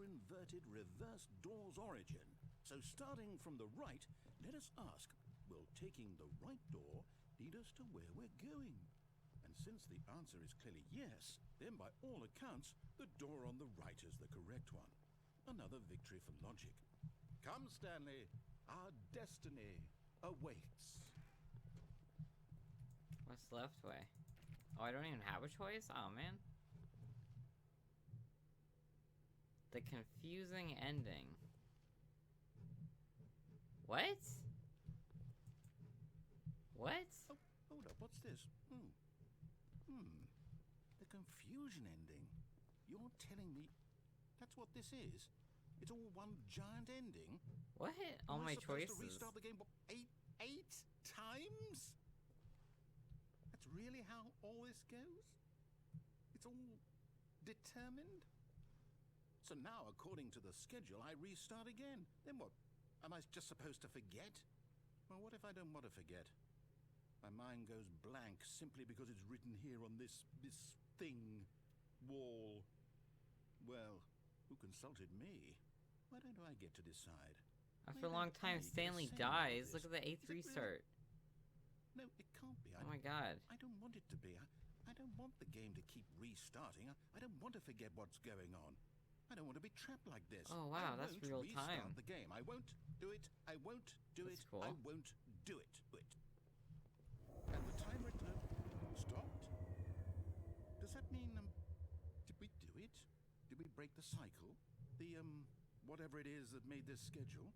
inverted reverse door's origin. So starting from the right, let us ask, will taking the right door lead us to where we're going? And since the answer is clearly yes, then by all accounts, the door on the right is the correct one. Another victory for logic. Come, Stanley, our destiny awaits. What's the left way? Oh, I don't even have a choice? Oh, man. The confusing ending. What? What? Oh, hold up, what's this? The confusion ending. You're telling me that's what this is? It's all one giant ending? What? All my choices. To restart the game, what, eight times? That's really how all this goes? It's all determined? So now, according to the schedule, I restart again. Then what? Am I just supposed to forget? Well, what if I don't want to forget? My mind goes blank simply because it's written here on this thing, wall. Well, who consulted me? Why don't I get to decide? After a long time, Stanley dies. Look at the 8th restart. No, it can't be. Oh my god. I don't want it to be. I don't want the game to keep restarting. I don't want to forget what's going on. I don't want to be trapped like this. Oh wow, that's real time. I won't restart the game. I won't do it. I won't do it. Cool. I won't do it. And the timer stopped. Does that mean, did we do it? Did we break the cycle? The, whatever it is that made this schedule?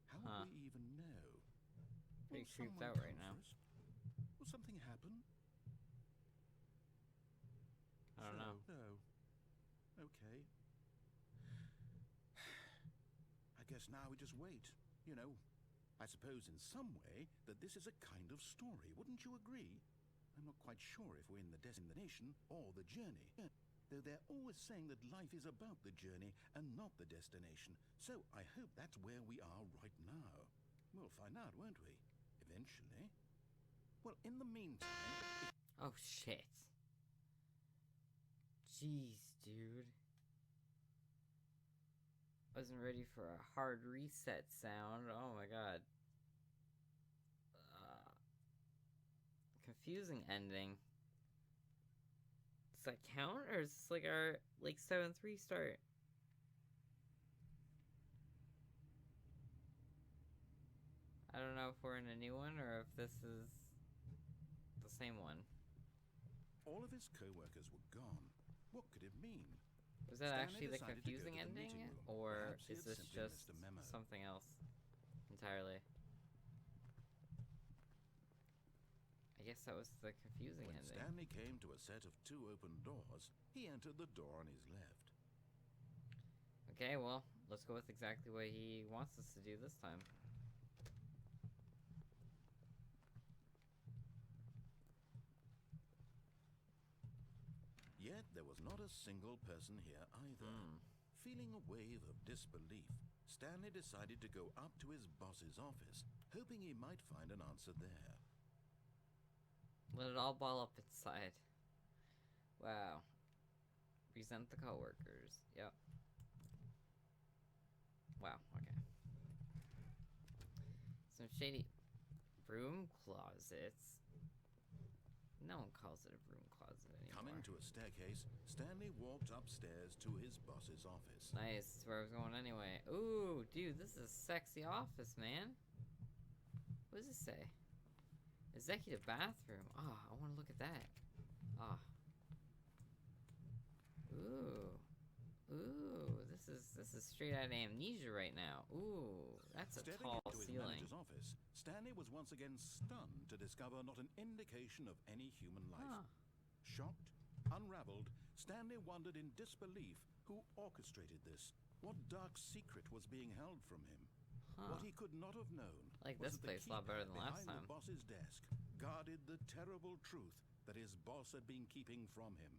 How would we even know? Pretty creeped out right now. Will something happen? I don't know. No. Okay. I guess now we just wait. You know, I suppose in some way that this is a kind of story. Wouldn't you agree? I'm not quite sure if we're in the destination or the journey. Though they're always saying that life is about the journey and not the destination. So I hope that's where we are right now. We'll find out, won't we? Eventually. Well, in the meantime... Oh, shit. Jeez, dude. Wasn't ready for a hard reset sound. Oh my god. Confusing ending. Does that count? Or is this like our 7th restart? I don't know if we're in a new one or if this is the same one. All of his co-workers were gone. What could it mean? Was that Stanley actually the confusing the ending? Or Perhaps is he had this simply just missed a memo. something else entirely? I guess that was the confusing When ending. Stanley came to a set of 2 open doors, he entered the door on his left. Okay, well, let's go with exactly what he wants us to do this time. Yet there was not a single person here either. Feeling a wave of disbelief, Stanley decided to go up to his boss's office, hoping he might find an answer there. Let it all ball up inside. Wow. Resent the coworkers. Yep. Wow, okay. Some shady broom closets. No one calls it a broom closet anymore. Coming to a staircase, Stanley walked upstairs to his boss's office. Nice, that's where I was going anyway. Ooh, dude, this is a sexy office, man. What does this say? Executive bathroom. Ah, I want to look at that. Ah. Ooh. Ooh, this is straight out of Amnesia right now. Ooh, that's a Stepping tall into his ceiling. manager's office, Stanley was once again stunned to discover not an indication of any human life. Huh. Shocked, unraveled, Stanley wondered in disbelief who orchestrated this. What dark secret was being held from him? What he could not have known Like was this that the place a lot better than keypad last behind time. the boss's desk guarded the terrible truth that his boss had been keeping from him.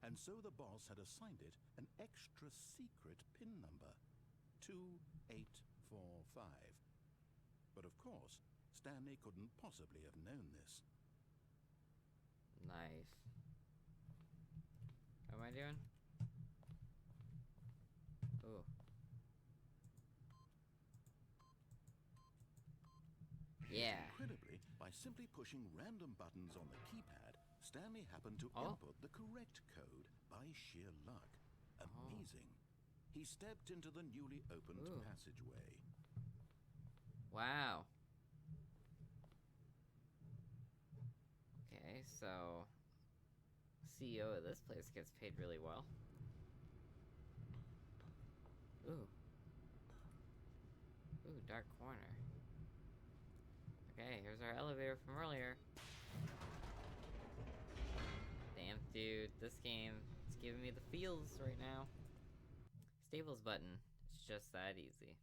And so the boss had assigned it an extra secret PIN number, 2845. But of course, Stanley couldn't possibly have known this. Nice. What am I doing? Ooh. By simply pushing random buttons on the keypad, Stanley happened to Oh. input the correct code by sheer luck. Amazing. He stepped into the newly opened Ooh. passageway. Wow. Okay, so CEO of this place gets paid really well. Ooh. Ooh, dark corner. Okay, here's our elevator from earlier. Damn, dude, this game is giving me the feels right now. Stables button. It's just that easy.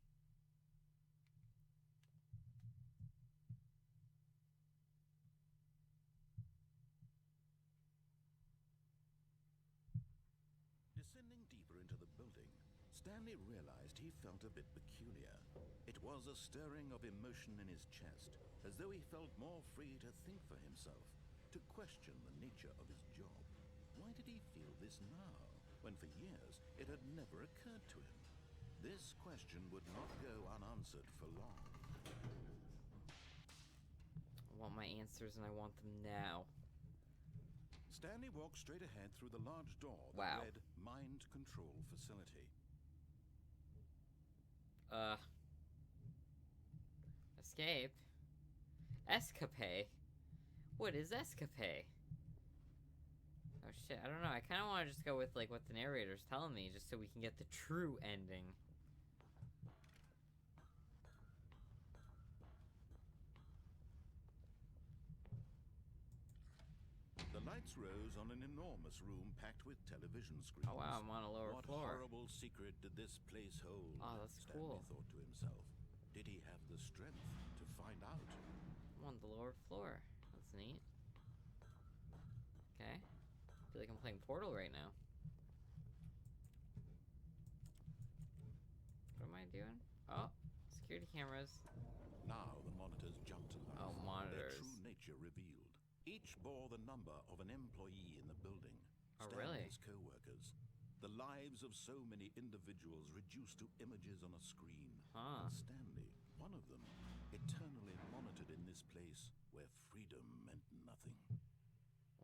Descending deeper into the building, Stanley realized he felt a bit peculiar. It was a stirring of emotion in his chest, as though he felt more free to think for himself, to question the nature of his job. Why did he feel this now, when for years it had never occurred to him? This question would not go unanswered for long. I want my answers and I want them now. Stanley walked straight ahead through the large door that Wow. read Mind Control Facility. Escape? Escape? What is escape? Oh shit, I don't know. I kind of want to just go with like what the narrator's telling me, just so we can get the true ending. The lights rose on an enormous room packed with television screens. Oh wow, I'm on a lower What floor. horrible secret did this place hold? Oh, that's Stanley cool. thought to himself. Did he have the strength to find out? I'm on the lower floor. That's neat. Okay. I feel like I'm playing Portal right now. What am I doing? Oh, security cameras. Now the monitors jumped to life. Oh, Their monitors. true nature revealed. Each bore the number of an employee in the building. Oh, really? Stanley's co-workers. The lives of so many individuals reduced to images on a screen. Huh. And Stanley, one of them, eternally monitored in this place where freedom meant nothing.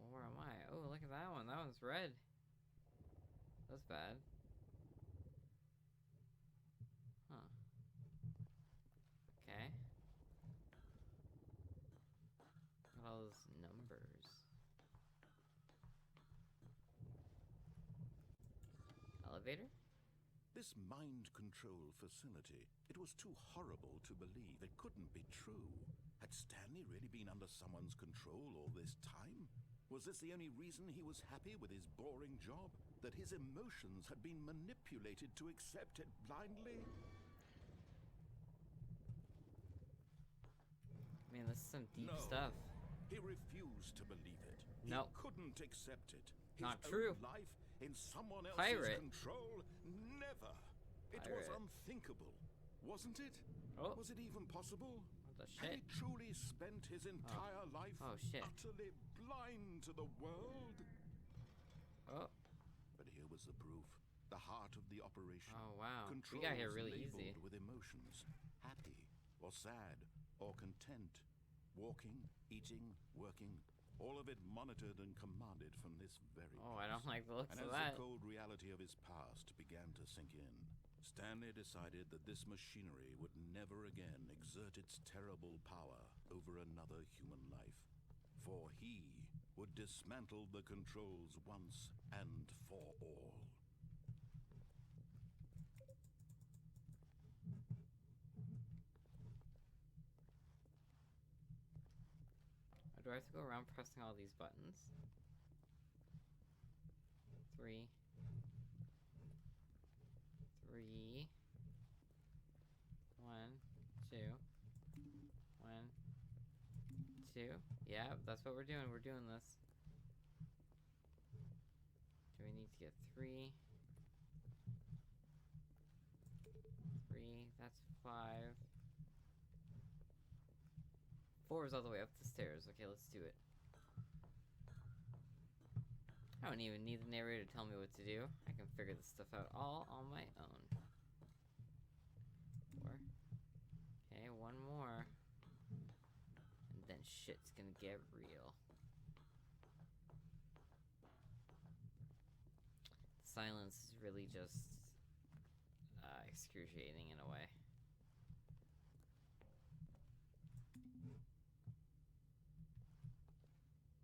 Well, where am I? Oh, look at that one. That one's red. That's bad. Huh. Okay. Got all those numbers. Elevator? This mind control facility, it was too horrible to believe. It couldn't be true. Had Stanley really been under someone's control all this time? Was this the only reason he was happy with his boring job? That his emotions had been manipulated to accept it blindly? Man, this is some deep No. stuff. He refused to believe it. No. He couldn't accept it. His Not own true. life in someone else's Pirate. control? Never. It was Pirate. unthinkable, wasn't it? Oh. Was it even possible? What the Had shit? he truly spent his entire life Oh, shit. utterly blind to the world? Oh. But here was the proof. The heart of the operation. Oh, wow. We Controls got here really labeled easy. with emotions. Happy or sad or content. Walking, eating, working. All of it monitored and commanded from this very Oh, I don't place. like the looks And of as that. the cold reality of his past began to sink in, Stanley decided that this machinery would never again exert its terrible power over another human life. For he would dismantle the controls once and for all. Do I have to go around pressing all these buttons? 3. 3. 1, 2. 1, 2. Yeah, that's what we're doing. We're doing this. Do we need to get 3? 3. That's 5. 4 is all the way up the stairs. Okay, let's do it. I don't even need the narrator to tell me what to do. I can figure this stuff out all on my own. 4. Okay, one more. And then shit's gonna get real. Silence is really just excruciating in a way.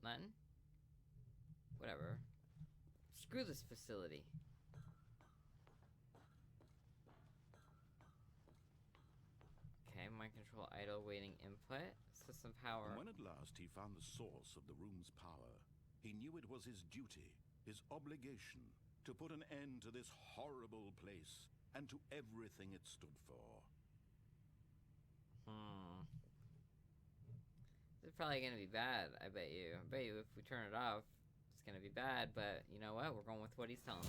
Nothing? Whatever. Screw this facility. Okay, mind control idle, waiting input. System power. And when at last he found the source of the room's power, he knew it was his duty, his obligation, to put an end to this horrible place and to everything it stood for. This is probably gonna be bad, I bet you. I bet you if we turn it off, it's gonna be bad, but you know what? We're going with what he's telling us.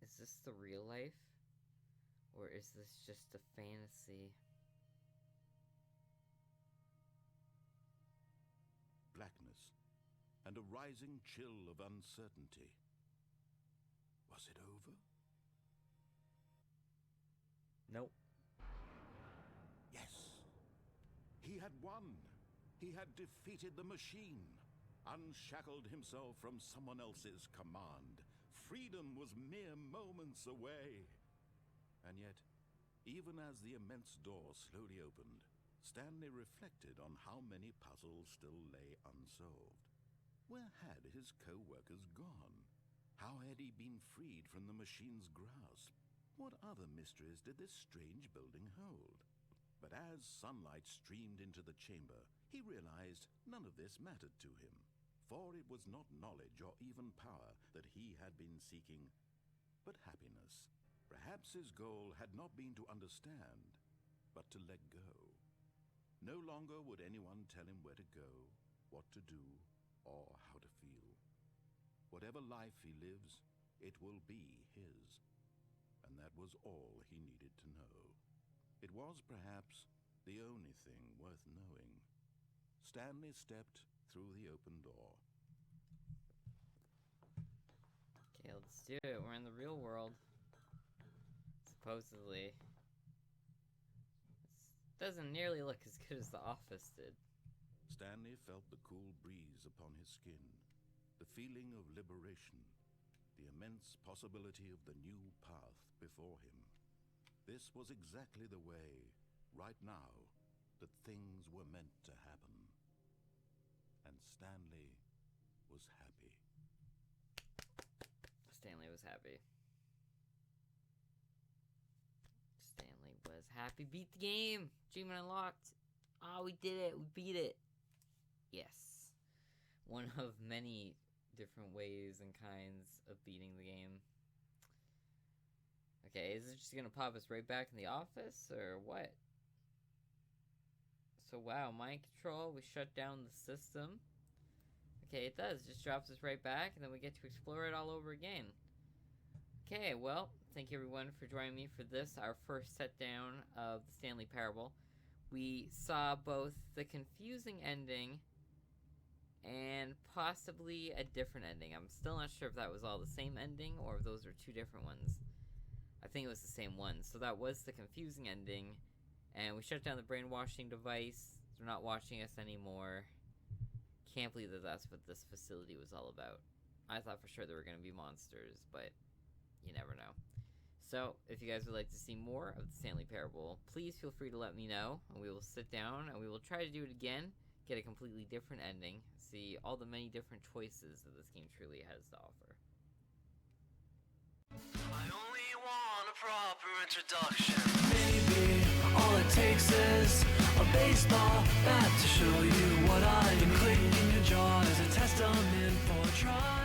Is this the real life? Or is this just a fantasy? Blackness and a rising chill of uncertainty. Was it over? Nope. Yes. He had won. He had defeated the machine, unshackled himself from someone else's command. Freedom was mere moments away. And yet, even as the immense door slowly opened, Stanley reflected on how many puzzles still lay unsolved. Where had his co-workers gone? How had he been freed from the machine's grasp? What other mysteries did this strange building hold? But as sunlight streamed into the chamber, he realized none of this mattered to him, for it was not knowledge or even power that he had been seeking, but happiness. Perhaps his goal had not been to understand, but to let go. No longer would anyone tell him where to go, what to do, or how to feel. Whatever life he lives, it will be his. And that was all he needed to know. It was perhaps the only thing worth knowing. Stanley stepped through the open door. Okay, let's do it. We're in the real world. Supposedly. This doesn't nearly look as good as the office did. Stanley felt the cool breeze upon his skin, the feeling of liberation, the immense possibility of the new path before him. This was exactly the way, right now, that things were meant to happen. And Stanley was happy. Stanley was happy. Stanley was happy. Beat the game! Achievement unlocked! Oh, we did it! We beat it! Yes. One of many different ways and kinds of beating the game. Okay, is it just gonna pop us right back in the office, or what? So, wow, mind control, we shut down the system. Okay, it does. It just drops us right back, and then we get to explore it all over again. Okay, well, thank you everyone for joining me for this, our first set down of the Stanley Parable. We saw both the confusing ending and possibly a different ending. I'm still not sure if that was all the same ending or if those are two different ones. I think it was the same one. So that was the confusing ending, and we shut down the brainwashing device. They're not watching us anymore. Can't believe that that's what this facility was all about. I thought for sure there were going to be monsters, but you never know. So, if you guys would like to see more of the Stanley Parable, please feel free to let me know, and we will sit down and we will try to do it again, get a completely different ending, see all the many different choices that this game truly has to offer. I only want a proper introduction. Maybe all it takes is a baseball bat to show you what I can. Click in your jaw as a testament for trying.